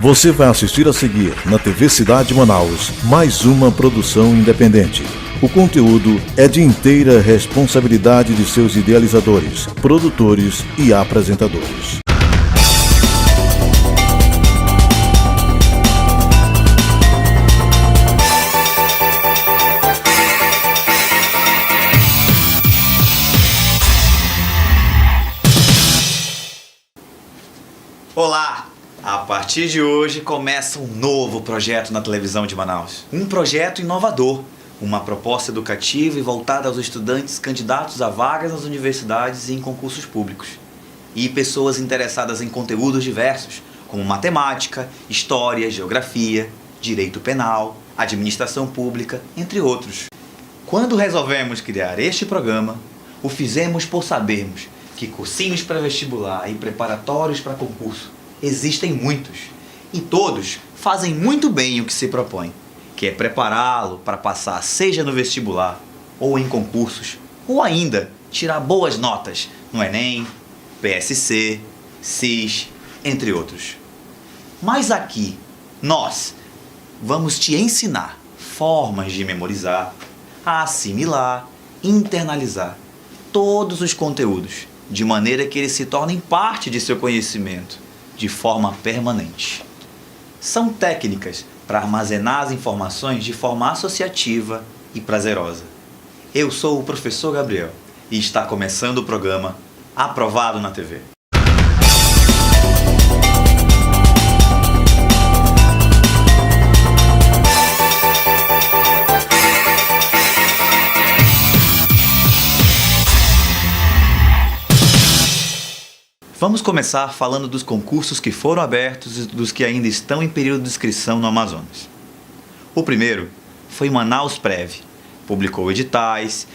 Você vai assistir a seguir, na TV Cidade Manaus, mais uma produção independente. O conteúdo é de inteira responsabilidade de seus idealizadores, produtores e apresentadores. Olá! A partir de hoje começa um novo projeto na televisão de Manaus. Um projeto inovador, uma proposta educativa e voltada aos estudantes candidatos a vagas nas universidades e em concursos públicos. E pessoas interessadas em conteúdos diversos, como matemática, história, geografia, direito penal, administração pública, entre outros. Quando resolvemos criar este programa, o fizemos por sabermos que cursinhos pré-vestibular e preparatórios para concurso existem muitos, e todos fazem muito bem o que se propõe, que é prepará-lo para passar seja no vestibular, ou em concursos, ou ainda tirar boas notas no Enem, PSC, SIS, entre outros. Mas aqui, nós vamos te ensinar formas de memorizar, assimilar, internalizar todos os conteúdos, de maneira que eles se tornem parte de seu conhecimento, de forma permanente. São técnicas para armazenar as informações de forma associativa e prazerosa. Eu sou o professor Gabriel e está começando o programa Aprovado na TV. Vamos começar falando dos concursos que foram abertos e dos que ainda estão em período de inscrição no Amazonas. O primeiro foi Manaus Prev, publicou editais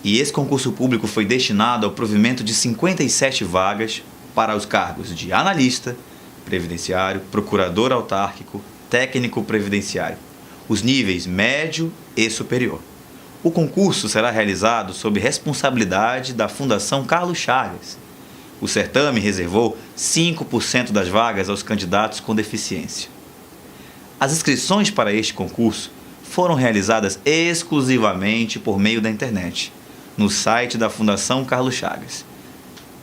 e esse concurso público foi destinado ao provimento de 57 vagas para os cargos de analista, previdenciário, procurador autárquico, técnico previdenciário, os níveis médio e superior. O concurso será realizado sob responsabilidade da Fundação Carlos Chagas. O certame reservou 5% das vagas aos candidatos com deficiência. As inscrições para este concurso foram realizadas exclusivamente por meio da internet, no site da Fundação Carlos Chagas.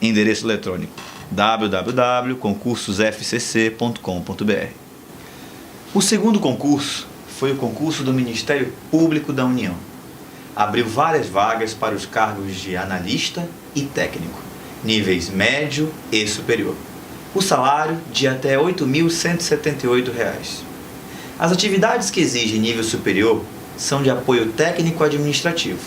Endereço eletrônico www.concursosfcc.com.br. O segundo concurso foi o concurso do Ministério Público da União. Abriu várias vagas para os cargos de analista e técnico, níveis médio e superior. O salário de até R$ 8.178. As atividades que exigem nível superior são de apoio técnico-administrativo,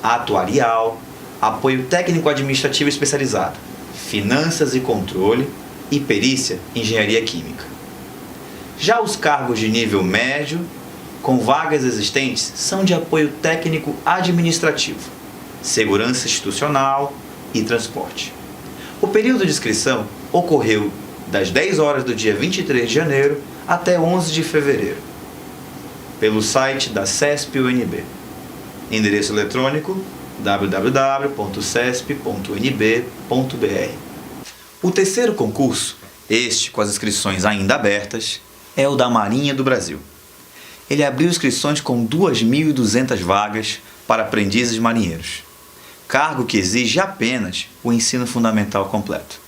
atuarial, apoio técnico-administrativo especializado, finanças e controle e perícia em engenharia química. Já os cargos de nível médio, com vagas existentes, são de apoio técnico-administrativo, segurança institucional e transporte. O período de inscrição ocorreu das 10 horas do dia 23 de janeiro até 11 de fevereiro, pelo site da CESP-UNB. Endereço eletrônico www.cesp.unb.br. O terceiro concurso, este com as inscrições ainda abertas, é o da Marinha do Brasil. Ele abriu inscrições com 2.200 vagas para aprendizes marinheiros, cargo que exige apenas o ensino fundamental completo.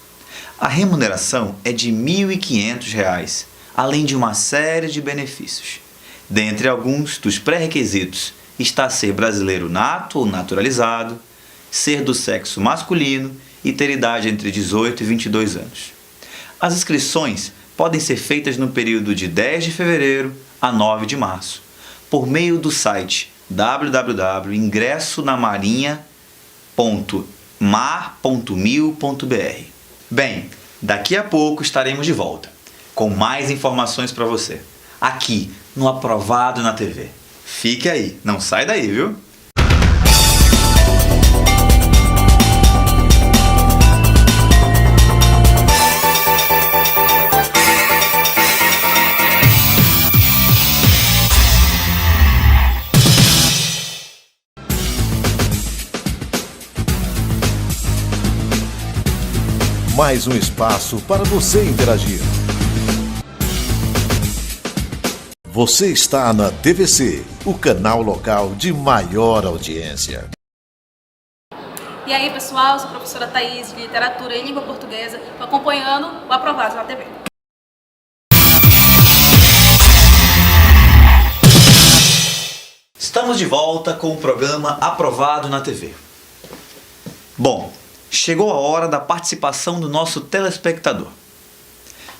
A remuneração é de R$ 1.500, além de uma série de benefícios. Dentre alguns dos pré-requisitos está ser brasileiro nato ou naturalizado, ser do sexo masculino e ter idade entre 18 e 22 anos. As inscrições podem ser feitas no período de 10 de fevereiro a 9 de março, por meio do site www.ingressonamarinha.mar.mil.br. Bem, daqui a pouco estaremos de volta com mais informações para você, aqui no Aprovado na TV. Fique aí, não sai daí, viu? Mais um espaço para você interagir. Você está na TVC, o canal local de maior audiência. E aí, pessoal, eu sou a professora Thaís de Literatura e Língua Portuguesa, estou acompanhando o Aprovado na TV. Estamos de volta com o programa Aprovado na TV. Bom, chegou a hora da participação do nosso telespectador.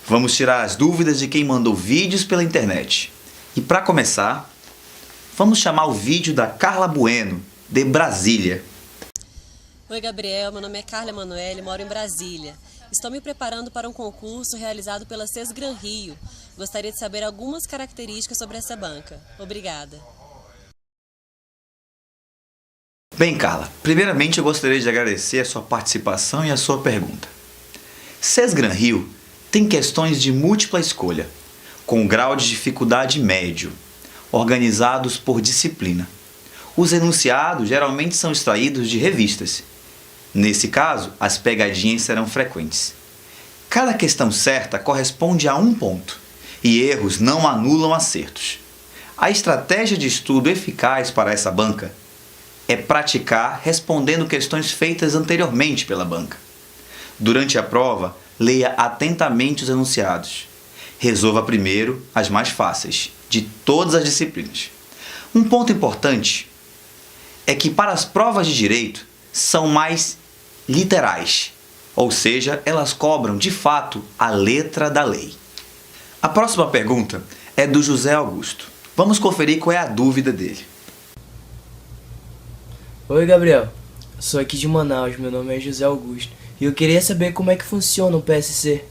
Vamos tirar as dúvidas de quem mandou vídeos pela internet. E para começar, vamos chamar o vídeo da Carla Bueno, de Brasília. Oi, Gabriel, meu nome é Carla Emanuele, moro em Brasília. Estou me preparando para um concurso realizado pela Sesgran Rio. Gostaria de saber algumas características sobre essa banca. Obrigada. Bem, Carla, primeiramente eu gostaria de agradecer a sua participação e a sua pergunta. Sesgran Rio tem questões de múltipla escolha, com grau de dificuldade médio, organizados por disciplina. Os enunciados geralmente são extraídos de revistas. Nesse caso, as pegadinhas serão frequentes. Cada questão certa corresponde a um ponto, e erros não anulam acertos. A estratégia de estudo eficaz para essa banca é praticar respondendo questões feitas anteriormente pela banca. Durante a prova, leia atentamente os enunciados. Resolva primeiro as mais fáceis, de todas as disciplinas. Um ponto importante é que para as provas de direito são mais literais, ou seja, elas cobram de fato a letra da lei. A próxima pergunta é do José Augusto. Vamos conferir qual é a dúvida dele. Oi, Gabriel. Sou aqui de Manaus, meu nome é José Augusto e eu queria saber como é que funciona o PSC.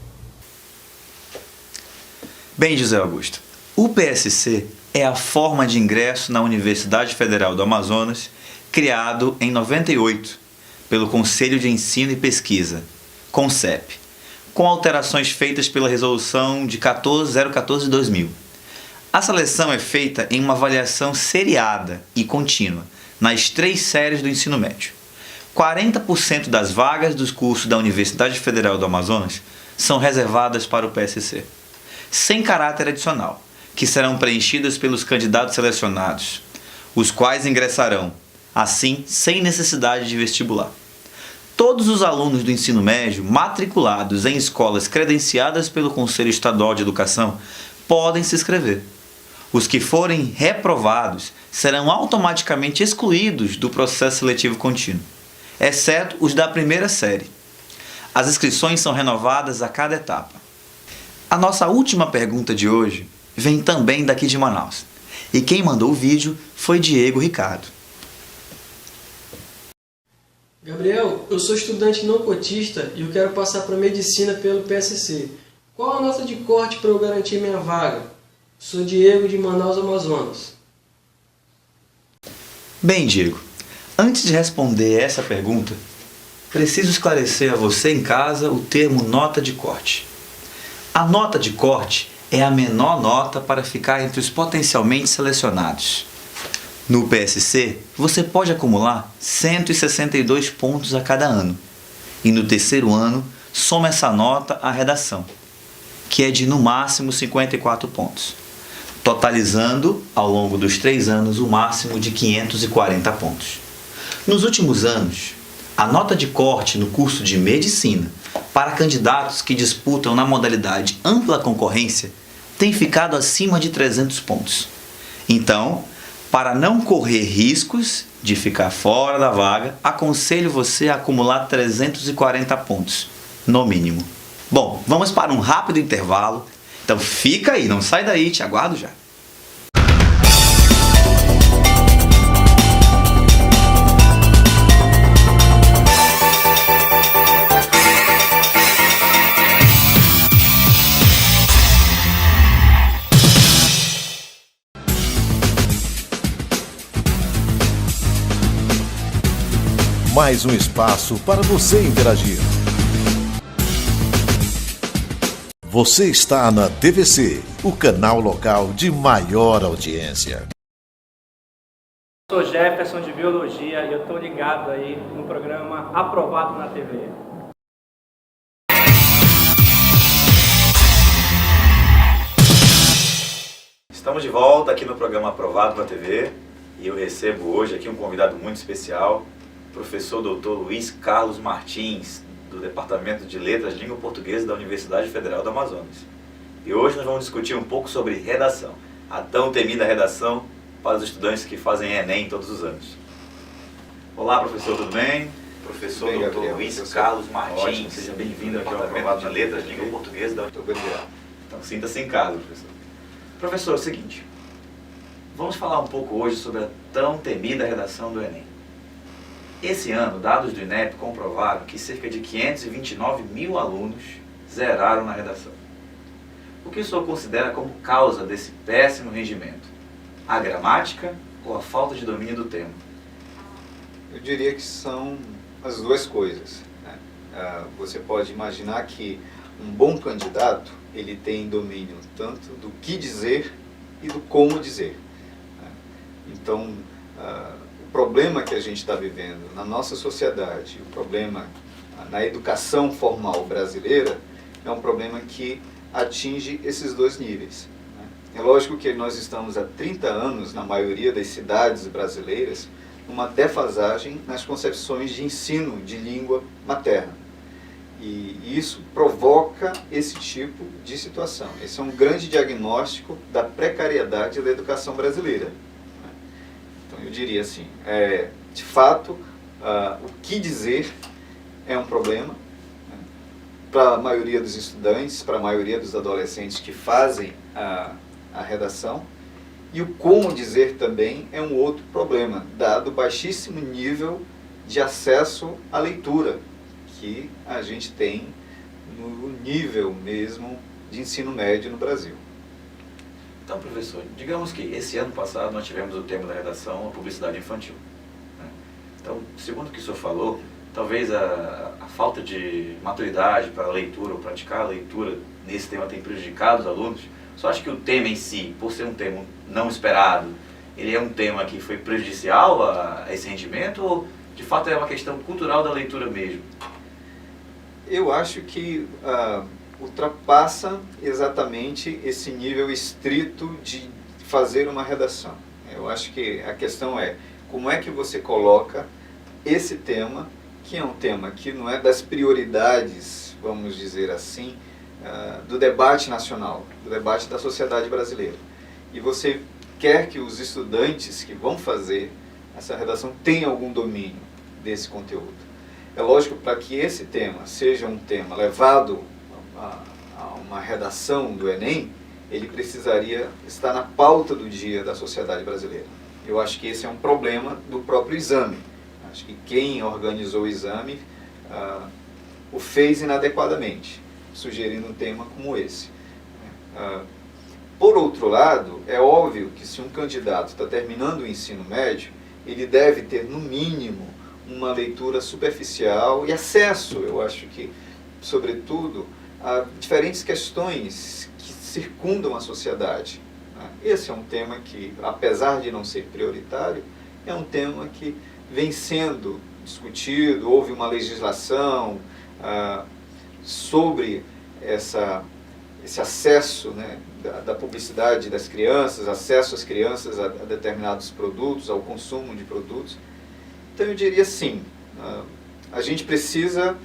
Bem, José Augusto, o PSC é a forma de ingresso na Universidade Federal do Amazonas, criado em 98 pelo Conselho de Ensino e Pesquisa, CONCEP, com alterações feitas pela Resolução de 014 de 2000. A seleção é feita em uma avaliação seriada e contínua nas 3 séries do ensino médio. 40% das vagas dos cursos da Universidade Federal do Amazonas são reservadas para o PSC, sem caráter adicional, que serão preenchidas pelos candidatos selecionados, os quais ingressarão, assim, sem necessidade de vestibular. Todos os alunos do ensino médio matriculados em escolas credenciadas pelo Conselho Estadual de Educação podem se inscrever. Os que forem reprovados serão automaticamente excluídos do processo seletivo contínuo, exceto os da primeira série. As inscrições são renovadas a cada etapa. A nossa última pergunta de hoje vem também daqui de Manaus. E quem mandou o vídeo foi Diego Ricardo. Gabriel, eu sou estudante não cotista e eu quero passar para medicina pelo PSC. Qual a nota de corte para eu garantir minha vaga? Sou Diego de Manaus, Amazonas. Bem, Diego, antes de responder essa pergunta, preciso esclarecer a você em casa o termo nota de corte. A nota de corte é a menor nota para ficar entre os potencialmente selecionados. No PSC, você pode acumular 162 pontos a cada ano. E no terceiro ano, soma essa nota à redação, que é de no máximo 54 pontos, totalizando, ao longo dos 3 anos, o máximo de 540 pontos. Nos últimos anos, a nota de corte no curso de medicina para candidatos que disputam na modalidade ampla concorrência tem ficado acima de 300 pontos. Então, para não correr riscos de ficar fora da vaga, aconselho você a acumular 340 pontos, no mínimo. Bom, vamos para um rápido intervalo. Então fica aí, não sai daí, te aguardo já. Mais um espaço para você interagir. Você está na TVC, o canal local de maior audiência. Sou Jefferson de Biologia e eu estou ligado aí no programa Aprovado na TV. Estamos de volta aqui no programa Aprovado na TV e eu recebo hoje aqui um convidado muito especial, professor Dr. Luiz Carlos Martins, do Departamento de Letras Língua Portuguesa da Universidade Federal do Amazonas. E hoje nós vamos discutir um pouco sobre redação, a tão temida redação para os estudantes que fazem Enem todos os anos. Olá, professor, tudo bem? Professor Bem, Dr. Gabriel, Luiz você? Carlos Martins, Ótimo, seja sim. bem-vindo ao Aqui ao Departamento de Aprovado Letras na Língua TV. Portuguesa da Muito obrigado. Então sinta-se em casa, professor. Professor, é o seguinte, vamos falar um pouco hoje sobre a tão temida redação do Enem. Esse ano, dados do INEP comprovaram que cerca de 529 mil alunos zeraram na redação. O que o senhor considera como causa desse péssimo rendimento? A gramática ou a falta de domínio do tema? Eu diria que são as duas coisas, né? Você pode imaginar que um bom candidato, ele tem domínio tanto do que dizer e do como dizer, né? Então, o problema que a gente está vivendo na nossa sociedade, o problema na educação formal brasileira, é um problema que atinge esses dois níveis, né? É lógico que nós estamos há 30 anos, na maioria das cidades brasileiras, numa defasagem nas concepções de ensino de língua materna. E isso provoca esse tipo de situação. Esse é um grande diagnóstico da precariedade da educação brasileira. Então eu diria assim, de fato, o que dizer é um problema, né, para a maioria dos estudantes, para a maioria dos adolescentes que fazem a redação, e o como dizer também é um outro problema, dado o baixíssimo nível de acesso à leitura que a gente tem no nível mesmo de ensino médio no Brasil. Então, professor, digamos que esse ano passado nós tivemos o tema da redação, a publicidade infantil, né? Então, segundo o que o senhor falou, talvez a falta de maturidade para a leitura ou praticar a leitura nesse tema tenha prejudicado os alunos. O senhor acha que o tema em si, por ser um tema não esperado, ele é um tema que foi prejudicial a esse rendimento ou de fato é uma questão cultural da leitura mesmo? Eu acho que ultrapassa exatamente esse nível estrito de fazer uma redação. Eu acho que a questão é como é que você coloca esse tema, que é um tema que não é das prioridades, vamos dizer assim, do debate nacional, do debate da sociedade brasileira. E você quer que os estudantes que vão fazer essa redação tenham algum domínio desse conteúdo. É lógico, para que esse tema seja um tema levado a uma redação do Enem, ele precisaria estar na pauta do dia da sociedade brasileira. Eu acho que esse é um problema do próprio exame. Acho que quem organizou o exame o fez inadequadamente, sugerindo um tema como esse. Por outro lado, é óbvio que se um candidato está terminando o ensino médio, ele deve ter, no mínimo, uma leitura superficial e acesso, eu acho que, sobretudo, a diferentes questões que circundam a sociedade. Esse é um tema que, apesar de não ser prioritário, é um tema que vem sendo discutido, houve uma legislação sobre esse acesso, né, da publicidade das crianças, acesso às crianças a determinados produtos, ao consumo de produtos. Então eu diria sim, a gente precisa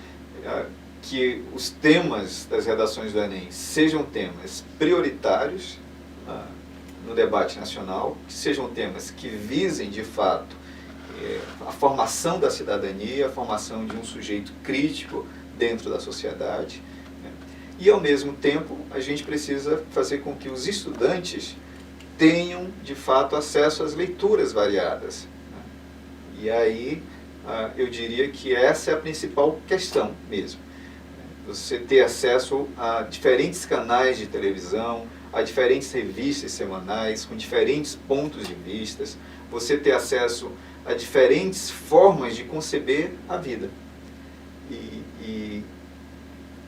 que os temas das redações do Enem sejam temas prioritários no debate nacional, que sejam temas que visem de fato a formação da cidadania, a formação de um sujeito crítico dentro da sociedade, né? E ao mesmo tempo a gente precisa fazer com que os estudantes tenham de fato acesso às leituras variadas. E aí, eu diria que essa é a principal questão mesmo. Você ter acesso a diferentes canais de televisão, a diferentes revistas semanais, com diferentes pontos de vista, você ter acesso a diferentes formas de conceber a vida. E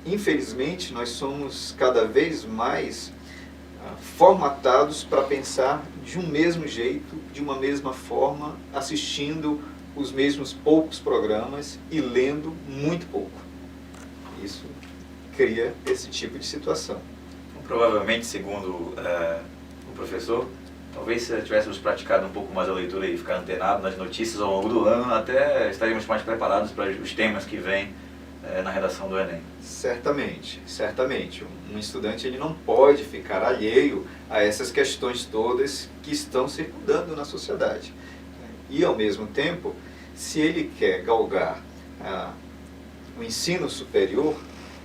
infelizmente, nós somos cada vez mais formatados para pensar de um mesmo jeito, de uma mesma forma, assistindo os mesmos poucos programas e lendo muito pouco. Isso cria esse tipo de situação. Provavelmente, segundo o professor. Talvez se tivéssemos praticado um pouco mais a leitura e ficar antenado nas notícias ao longo do ano, até estaríamos mais preparados para os temas que vêm na redação do Enem. Certamente, certamente. Um estudante ele não pode ficar alheio a essas questões todas que estão circundando na sociedade. E, ao mesmo tempo, se ele quer galgar o ensino superior,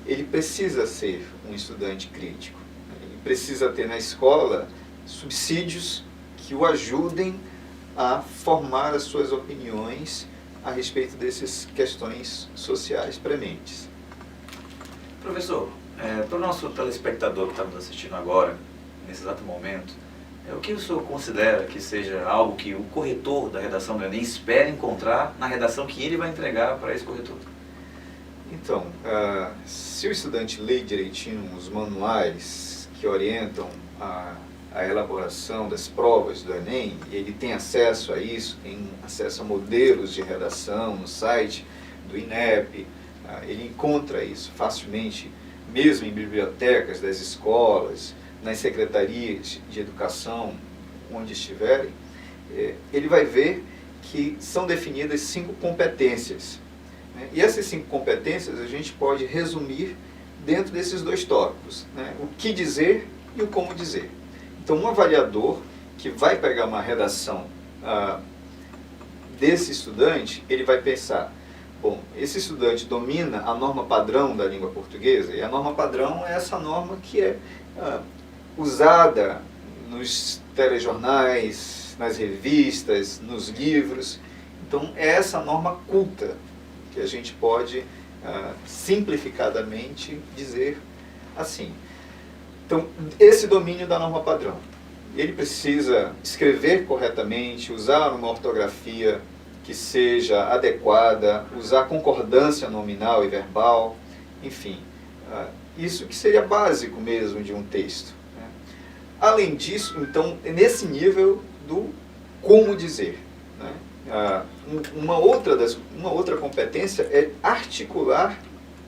ele precisa ser um estudante crítico. Ele precisa ter na escola subsídios que o ajudem a formar as suas opiniões a respeito dessas questões sociais prementes. Professor, para o nosso telespectador que está nos assistindo agora, nesse exato momento, o que o senhor considera que seja algo que o corretor da redação do Enem espera encontrar na redação que ele vai entregar para esse corretor? Então, se o estudante lê direitinho os manuais que orientam a elaboração das provas do Enem, e ele tem acesso a isso, tem acesso a modelos de redação no site do INEP, ele encontra isso facilmente, mesmo em bibliotecas das escolas, nas secretarias de educação, onde estiverem, ele vai ver que são definidas 5 competências. Né? E essas 5 competências a gente pode resumir dentro desses 2 tópicos, né? O que dizer e o como dizer. Então, um avaliador que vai pegar uma redação desse estudante, ele vai pensar, bom, esse estudante domina a norma padrão da língua portuguesa, e a norma padrão é essa norma que é usada nos telejornais, nas revistas, nos livros. Então, é essa norma culta que a gente pode simplificadamente dizer assim. Então, esse domínio da norma padrão, ele precisa escrever corretamente, usar uma ortografia que seja adequada, usar concordância nominal e verbal, enfim, isso que seria básico mesmo de um texto. Né? Além disso, então, nesse nível do como dizer, né? Uma outra competência é articular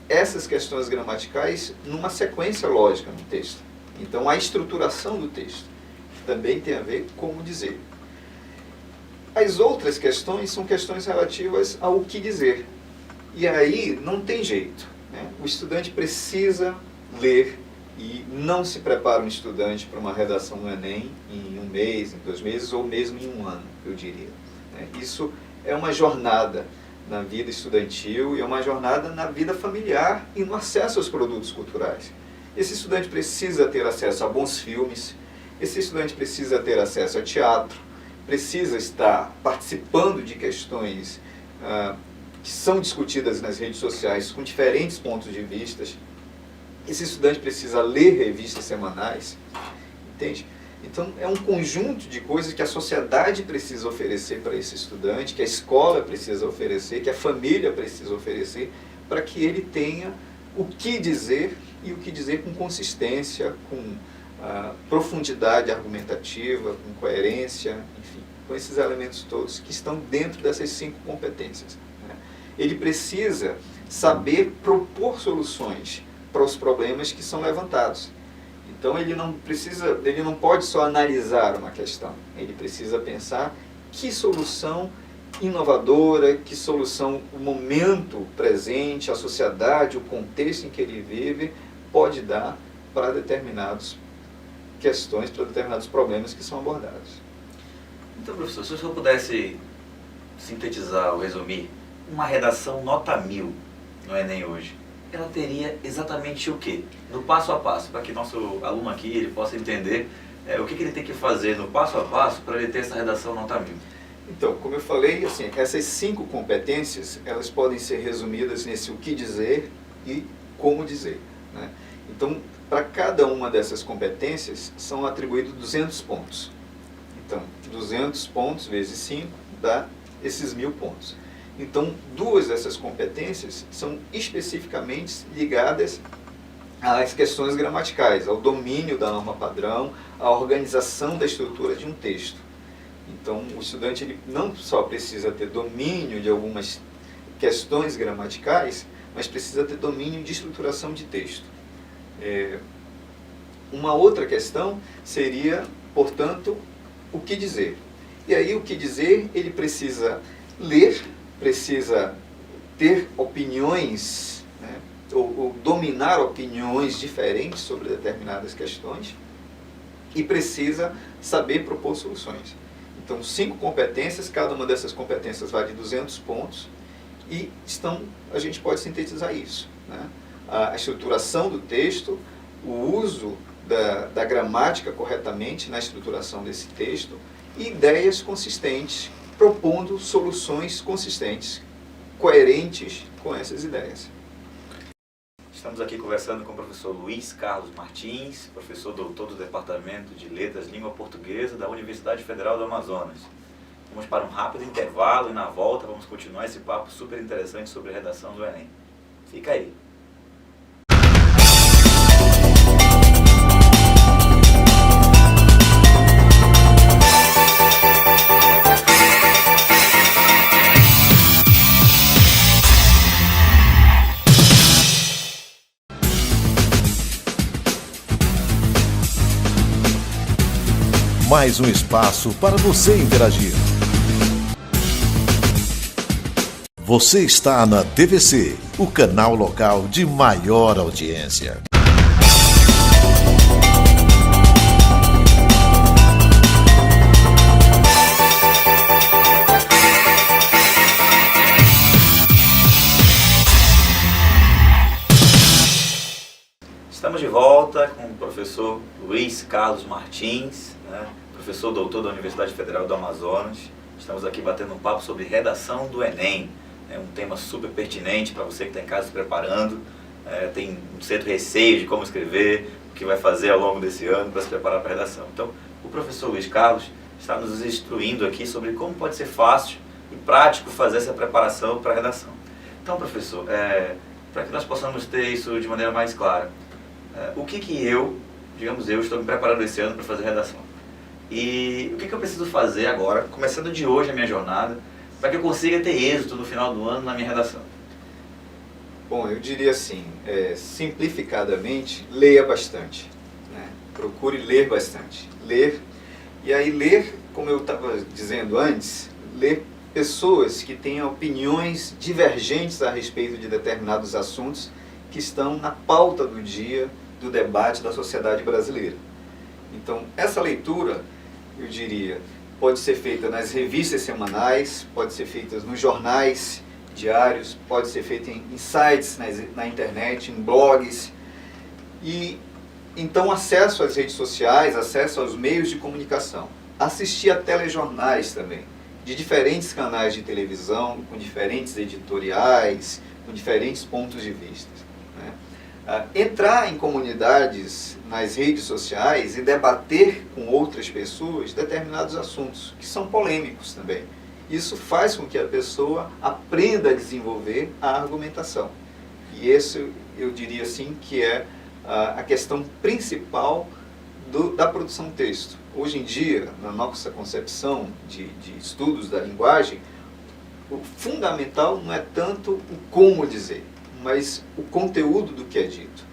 essas questões gramaticais numa sequência lógica no texto. Então, a estruturação do texto também tem a ver com como dizer. As outras questões são questões relativas ao que dizer. E aí não tem jeito, né? O estudante precisa ler, e não se prepara um estudante para uma redação no Enem em 1 mês, em 2 meses, ou mesmo em 1 ano, eu diria. Né? Isso é uma jornada na vida estudantil e é uma jornada na vida familiar e no acesso aos produtos culturais. Esse estudante precisa ter acesso a bons filmes, esse estudante precisa ter acesso a teatro, precisa estar participando de questões que são discutidas nas redes sociais com diferentes pontos de vista. Esse estudante precisa ler revistas semanais, entende? Então, é um conjunto de coisas que a sociedade precisa oferecer para esse estudante, que a escola precisa oferecer, que a família precisa oferecer, para que ele tenha o que dizer, e o que dizer com consistência, com profundidade argumentativa, com coerência, enfim, com esses elementos todos que estão dentro dessas 5 competências. Né? Ele precisa saber propor soluções para os problemas que são levantados. Então, ele não pode só analisar uma questão, ele precisa pensar que solução inovadora, que solução o momento presente, a sociedade, o contexto em que ele vive, pode dar para determinadas questões, para determinados problemas que são abordados. Então, professor, se o senhor pudesse sintetizar ou resumir uma redação nota 1000 no Enem hoje, ela teria exatamente o quê? No passo a passo, para que nosso aluno aqui ele possa entender o que ele tem que fazer no passo a passo para ele ter essa redação nota 1000. Então, como eu falei, assim, essas 5 competências, elas podem ser resumidas nesse o que dizer e como dizer. Né? Então, para cada uma dessas competências, são atribuídos 200 pontos. Então, 200 pontos vezes 5 dá esses 1000 pontos. Então, 2 dessas competências são especificamente ligadas às questões gramaticais, ao domínio da norma padrão, à organização da estrutura de um texto. Então, o estudante ele não só precisa ter domínio de algumas questões gramaticais, mas precisa ter domínio de estruturação de texto. Uma outra questão seria, portanto, o que dizer. E aí o que dizer, ele precisa ler, precisa ter opiniões, né, ou dominar opiniões diferentes sobre determinadas questões e precisa saber propor soluções. Então, 5 competências, cada uma dessas competências vale 200 pontos e a gente pode sintetizar isso, né? A estruturação do texto, o uso da gramática corretamente na estruturação desse texto e ideias consistentes, propondo soluções consistentes, coerentes com essas ideias. Estamos aqui conversando com o professor Luiz Carlos Martins, professor doutor do Departamento de Letras Língua Portuguesa da Universidade Federal do Amazonas. Vamos para um rápido intervalo e na volta vamos continuar esse papo super interessante sobre a redação do Enem. Fica aí. Mais um espaço para você interagir. Você está na TVC, o canal local de maior audiência. Estamos de volta com o professor Luiz Carlos Martins, né, professor doutor da Universidade Federal do Amazonas. Estamos aqui batendo um papo sobre redação do Enem, um tema super pertinente para você que está em casa se preparando, tem um certo receio de como escrever, o que vai fazer ao longo desse ano para se preparar para a redação. Então, o professor Luiz Carlos está nos instruindo aqui sobre como pode ser fácil e prático fazer essa preparação para a redação. Então, professor, para que nós possamos ter isso de maneira mais clara, o que eu estou me preparando esse ano para fazer redação? E o que eu preciso fazer agora, começando de hoje a minha jornada, para que eu consiga ter êxito no final do ano na minha redação? Bom, eu diria assim, simplificadamente, leia bastante, né? Procure ler bastante. Ler, e aí ler, como eu estava dizendo antes, ler pessoas que tenham opiniões divergentes a respeito de determinados assuntos que estão na pauta do dia do debate da sociedade brasileira. Então, essa leitura, eu diria, pode ser feita nas revistas semanais, pode ser feita nos jornais diários, pode ser feita em sites na internet, em blogs. E então acesso às redes sociais, acesso aos meios de comunicação. Assistir a telejornais também, de diferentes canais de televisão, com diferentes editoriais, com diferentes pontos de vista. Entrar em comunidades nas redes sociais e debater com outras pessoas determinados assuntos, que são polêmicos também. Isso faz com que a pessoa aprenda a desenvolver a argumentação. E esse, eu diria assim, que é a questão principal da produção de texto. Hoje em dia, na nossa concepção de estudos da linguagem, o fundamental não é tanto o como dizer, mas o conteúdo do que é dito.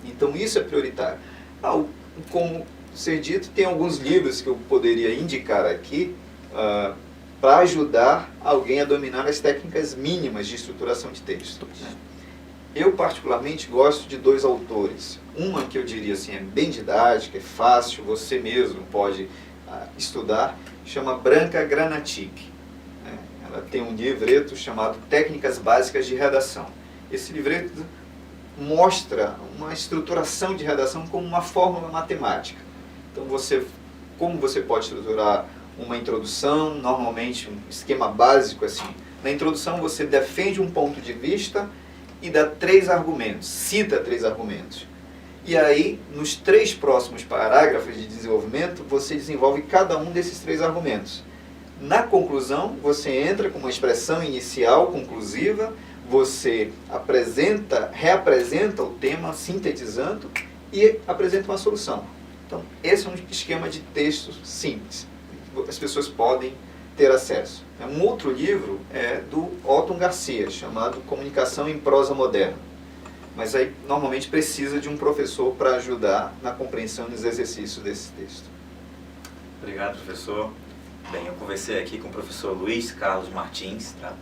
Então isso é prioritário. O como ser dito, tem alguns livros que eu poderia indicar aqui para ajudar alguém a dominar as técnicas mínimas de estruturação de texto. Eu particularmente gosto de 2 autores. Uma que eu diria assim, é bem didática, é fácil, você mesmo pode estudar, chama Branca Granatic. Ela tem um livreto chamado Técnicas Básicas de Redação. Esse livreto mostra uma estruturação de redação como uma fórmula matemática. Então, como você pode estruturar uma introdução, normalmente um esquema básico assim. Na introdução você defende um ponto de vista e dá 3 argumentos, cita 3 argumentos. E aí, nos 3 próximos parágrafos de desenvolvimento, você desenvolve cada um desses 3 argumentos. Na conclusão, você entra com uma expressão inicial conclusiva, você reapresenta o tema, sintetizando, e apresenta uma solução. Então, esse é um esquema de texto simples. As pessoas podem ter acesso. Um outro livro é do Otton Garcia, chamado Comunicação em Prosa Moderna. mas aí normalmente precisa de um professor para ajudar na compreensão dos exercícios desse texto. Obrigado, professor. Bem, eu conversei aqui com o professor Luiz Carlos Martins, tá?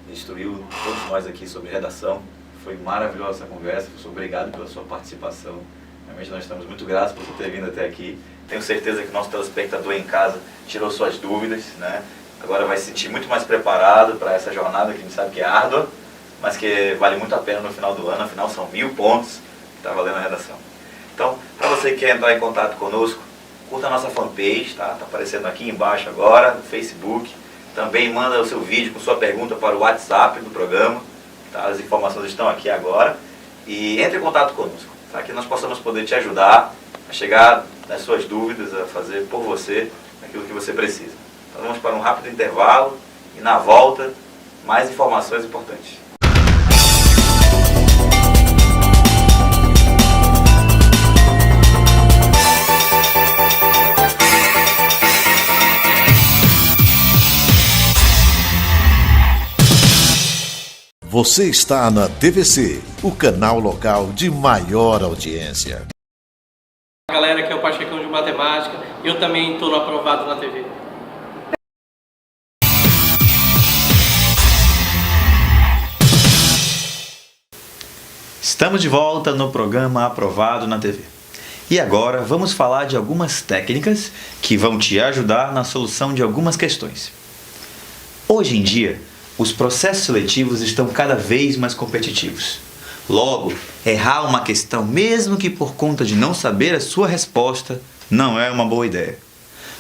Ele instruiu todos nós aqui sobre redação. Foi maravilhosa essa conversa, professor. Obrigado pela sua participação. Realmente nós estamos muito gratos por você ter vindo até aqui. Tenho certeza que o nosso telespectador em casa tirou suas dúvidas, né? Agora vai se sentir muito mais preparado para essa jornada que a gente sabe que é árdua, mas que vale muito a pena no final do ano. Afinal, são 1000 pontos que está valendo a redação. Então, para você que quer entrar em contato conosco, curta a nossa fanpage, tá? Está aparecendo aqui embaixo agora, no Facebook. Também manda o seu vídeo com sua pergunta para o WhatsApp do programa. Tá? As informações estão aqui agora. E entre em contato conosco, tá? Que nós possamos poder te ajudar a chegar nas suas dúvidas, a fazer por você aquilo que você precisa. Então vamos para um rápido intervalo e na volta, mais informações importantes. Você está na TVC, o canal local de maior audiência. Galera, aqui é o Pachecão de Matemática. Eu também estou no Aprovado na TV. Estamos de volta no programa Aprovado na TV. E agora vamos falar de algumas técnicas que vão te ajudar na solução de algumas questões. Hoje em dia, os processos seletivos estão cada vez mais competitivos. Logo, errar uma questão, mesmo que por conta de não saber a sua resposta, não é uma boa ideia.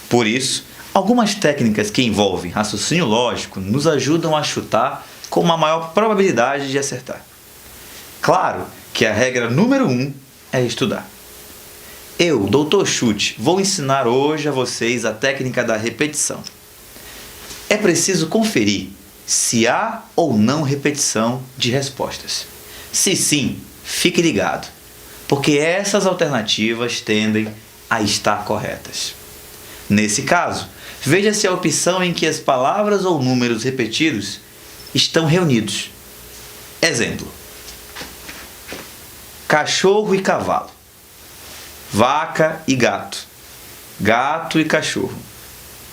Por isso, algumas técnicas que envolvem raciocínio lógico nos ajudam a chutar com uma maior probabilidade de acertar. Claro que a regra número 1 é estudar. Eu, Dr. Chute, vou ensinar hoje a vocês a técnica da repetição. É preciso conferir se há ou não repetição de respostas. Se sim, fique ligado, porque essas alternativas tendem a estar corretas. Nesse caso, veja se a opção em que as palavras ou números repetidos estão reunidos. Exemplo: cachorro e cavalo, vaca e gato, gato e cachorro,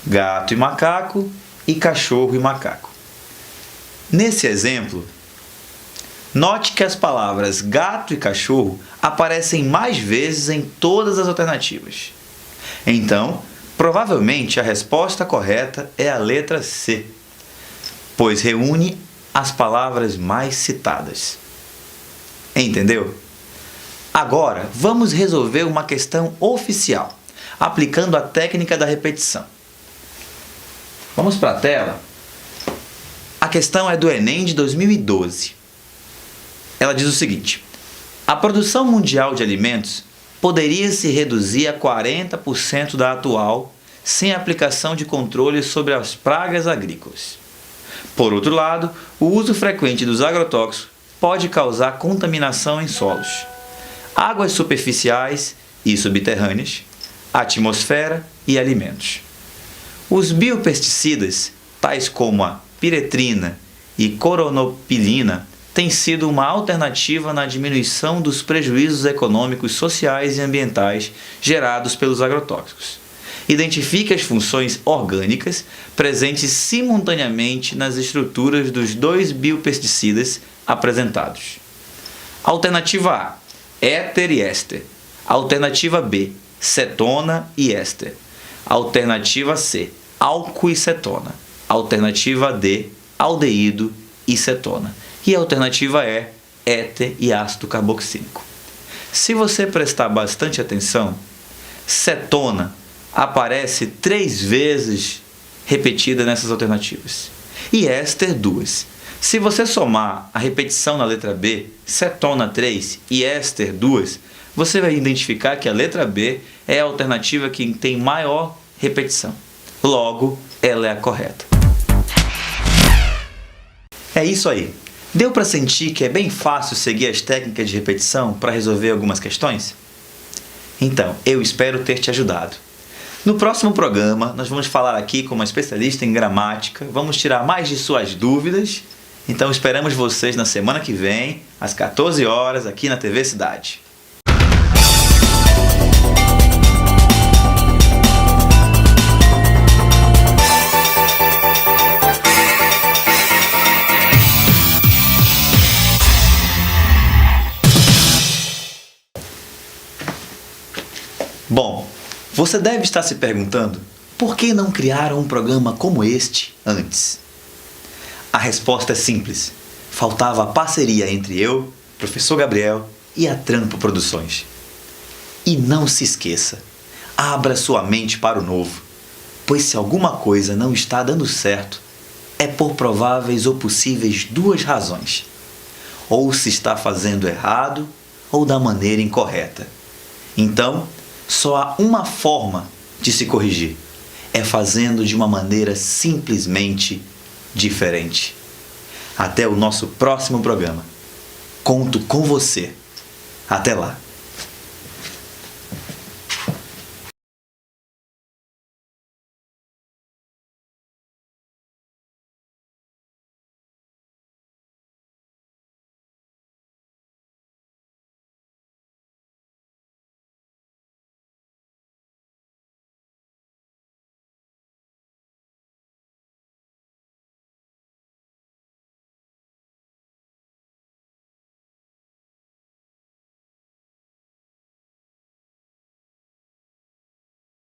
gato e macaco e cachorro e macaco. Nesse exemplo, note que as palavras gato e cachorro aparecem mais vezes em todas as alternativas. Então, provavelmente a resposta correta é a letra C, pois reúne as palavras mais citadas. Entendeu? Agora, vamos resolver uma questão oficial, aplicando a técnica da repetição. Vamos para a tela. A questão é do Enem de 2012. Ela diz o seguinte: a produção mundial de alimentos poderia se reduzir a 40% da atual sem aplicação de controle sobre as pragas agrícolas. Por outro lado, o uso frequente dos agrotóxicos pode causar contaminação em solos, águas superficiais e subterrâneas, atmosfera e alimentos. Os biopesticidas, tais como a piretrina e coronopilina, têm sido uma alternativa na diminuição dos prejuízos econômicos, sociais e ambientais gerados pelos agrotóxicos. Identifique as funções orgânicas presentes simultaneamente nas estruturas dos dois biopesticidas apresentados. Alternativa A: éter e éster. Alternativa B: cetona e éster. Alternativa C: álcool e cetona. Alternativa D: aldeído e cetona. E a alternativa E: éter e ácido carboxílico. Se você prestar bastante atenção, cetona aparece 3 vezes repetida nessas alternativas e éster 2. Se você somar a repetição na letra B, cetona 3 e éster 2, você vai identificar que a letra B é a alternativa que tem maior repetição. Logo, ela é a correta. É isso aí. Deu para sentir que é bem fácil seguir as técnicas de repetição para resolver algumas questões? Então, eu espero ter te ajudado. No próximo programa, nós vamos falar aqui com uma especialista em gramática, vamos tirar mais de suas dúvidas Então esperamos vocês na semana que vem, às 14 horas, aqui na TV Cidade. Bom, você deve estar se perguntando por que não criaram um programa como este antes? A resposta é simples. Faltava a parceria entre eu, professor Gabriel e a Trampo Produções. E não se esqueça, abra sua mente para o novo, pois se alguma coisa não está dando certo, é por prováveis ou possíveis 2 razões. Ou se está fazendo errado ou da maneira incorreta. Então, só há uma forma de se corrigir. É fazendo de uma maneira simplesmente diferente. Até o nosso próximo programa. Conto com você. Até lá.